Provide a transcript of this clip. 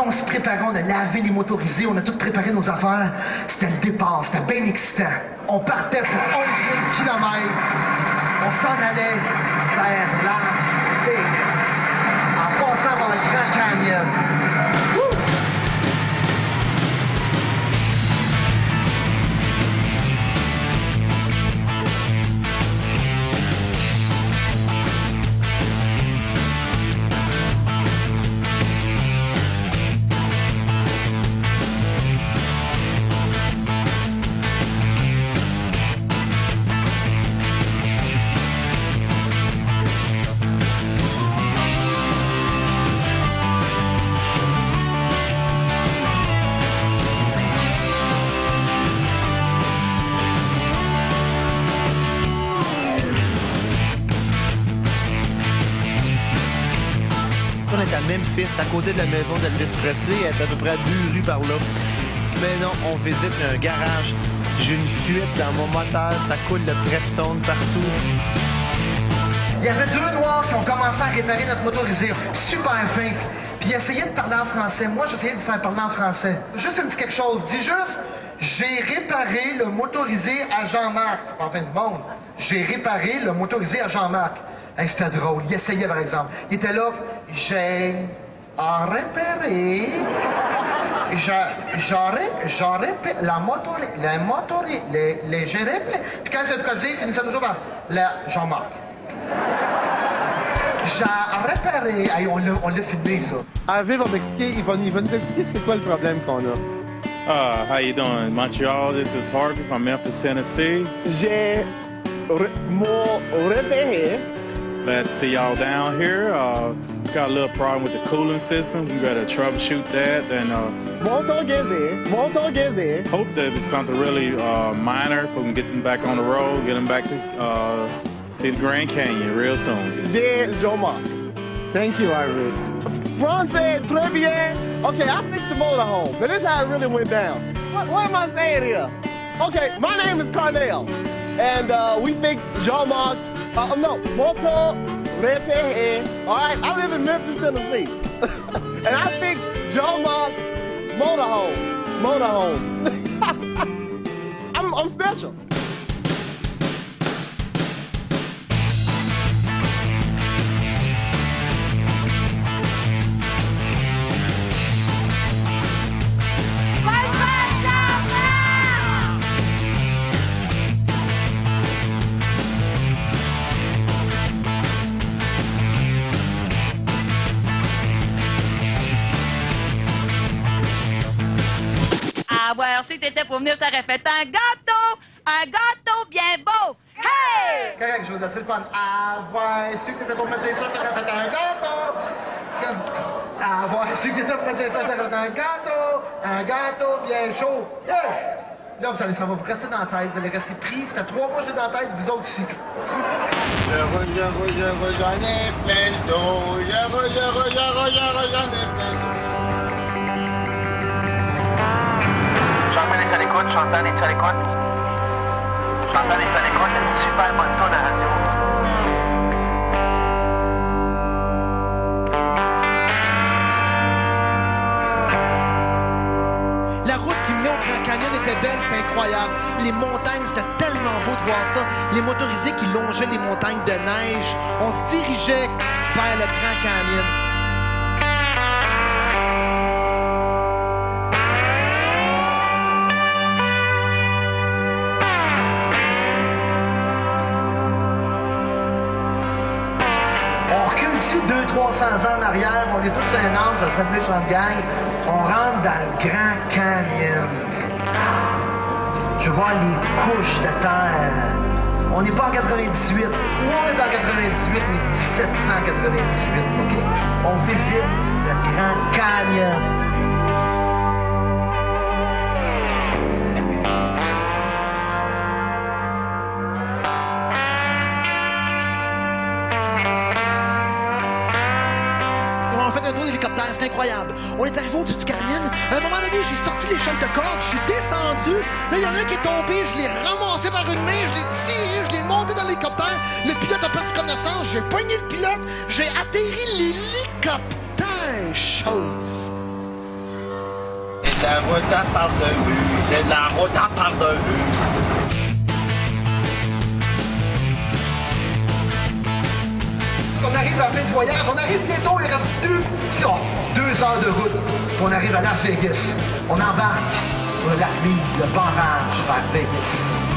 on se préparait, on a lavé les motorisés, on a tout préparé nos affaires. C'était le départ, c'était bien excitant. On partait pour 11 000 km. On s'en allait vers Las Vegas, en passant par le Grand Canyon. Wouh! On est à Memphis, à côté de la maison d'Elvis Presley, elle est à peu près à 2 rues par là. Mais non, on visite un garage. J'ai une fuite dans mon moteur, ça coule de Prestone partout. Il y avait 2 Noirs qui ont commencé à réparer notre motorisé. Super fin. Puis ils essayaient de parler en français. Moi, j'essayais de faire parler en français. Juste un petit quelque chose. Dis juste, j'ai réparé le motorisé à Jean-Marc. C'est pas en fin du monde. J'ai réparé le motorisé à Jean-Marc. Hey, c'était drôle. Il essayait, par exemple. Il était là. J'ai réparé. J'ai réparé. Puis quand c'est de quoi dire, il finissait toujours par la Jean-Marc. J'ai réparé. Hey, on l'a filmé, ça. Hervé va m'expliquer, il va nous expliquer c'est quoi le problème qu'on a. How you doing? Montreal, this is Harvey from Memphis, Tennessee. J'ai réparé. Glad to see y'all down here. Got a little problem with the cooling system. We got to troubleshoot that. And Motor gazé. hope that it's something really minor. If we can get them back on the road, get them back to see the Grand Canyon real soon. J'ai Jean-Marc. Thank you, Hervé. Français, très bien. Okay, I fixed the motorhome. But this is how it really went down. What am I saying here? Okay, my name is Carnell. And we fixed Jean-Marc's, no, motor repair. All right, I live in Memphis, Tennessee. And I fixed Jean-Marc's motorhome. I'm special. Avoir su que t'étais pour venir, ça aurait fait un gâteau bien beau. Hey! Correct, je vous donne le fun. Avoir su que t'étais pour me dire ça, t'aurais fait un gâteau. Avoir su que t'étais pour me dire ça, t'aurais fait un gâteau bien chaud. Yeah! Là, ça va vous rester dans la tête, vous allez rester pris. Ça fait 3 mois que je suis dans la tête, vous autres aussi. Je roule, j'en ai plein le dos. Je roule, j'en ai plein le dos. Chantal est à l'écoute, Chantal est à l'écoute. Chantal est à l'écoute, une super bonne tonne à radio. La route qui menait au Grand Canyon était belle, c'était incroyable. Les montagnes, c'était tellement beau de voir ça. Les motorisés qui longeaient les montagnes de neige. On se dirigeait vers le Grand Canyon. On recule ici 200-300 ans en arrière, on est tous un an, ça ferait une méchante gang. On rentre dans le Grand Canyon. Je vois les couches de terre. On n'est pas en 98. Où on est en 98, mais 1798, OK? On visite le Grand Canyon. On a fait un tour d'hélicoptère, c'est incroyable. On est arrivé au-dessus du canyon. À un moment donné, j'ai sorti les chaînes de corde, je suis descendu. Là, il y en a un qui est tombé, je l'ai ramassé par une main, je l'ai tiré, je l'ai monté dans l'hélicoptère. Le pilote a perdu connaissance, j'ai pogné le pilote, j'ai atterri l'hélicoptère. Chose la route à part de vue, j'ai de la route à part de vue. On arrive à la fin du voyage, on arrive bientôt, il reste 2 heures de route. Puis on arrive à Las Vegas. On embarque sur le lac Mead, le barrage vers Vegas.